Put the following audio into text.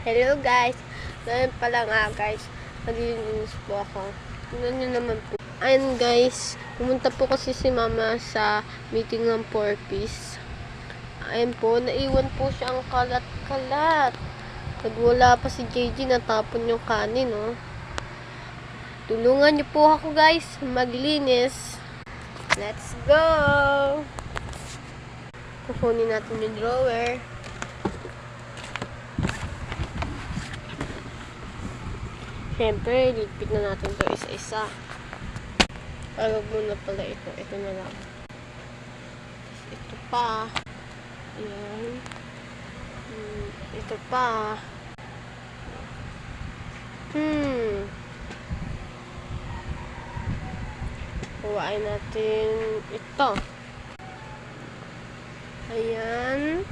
Hello guys! Ngayon pala nga guys, naglilinis po ako. Tignan nyo naman po. Ayun guys, pumunta po kasi si mama sa meeting ng 4-piece. Ayun po, naiwan po siya ang kalat-kalat. Nagwala pa si JJ, natapon yung kanin, oh. Tulungan nyo po ako guys, maglinis. Let's go! Kukunin natin yung drawer. Siyempre, ligpit na natin to isa-isa. Huwag muna pala ito. Ito na lang. Ito pa. Ayan. Ito pa. Huwain natin ito. Ayan.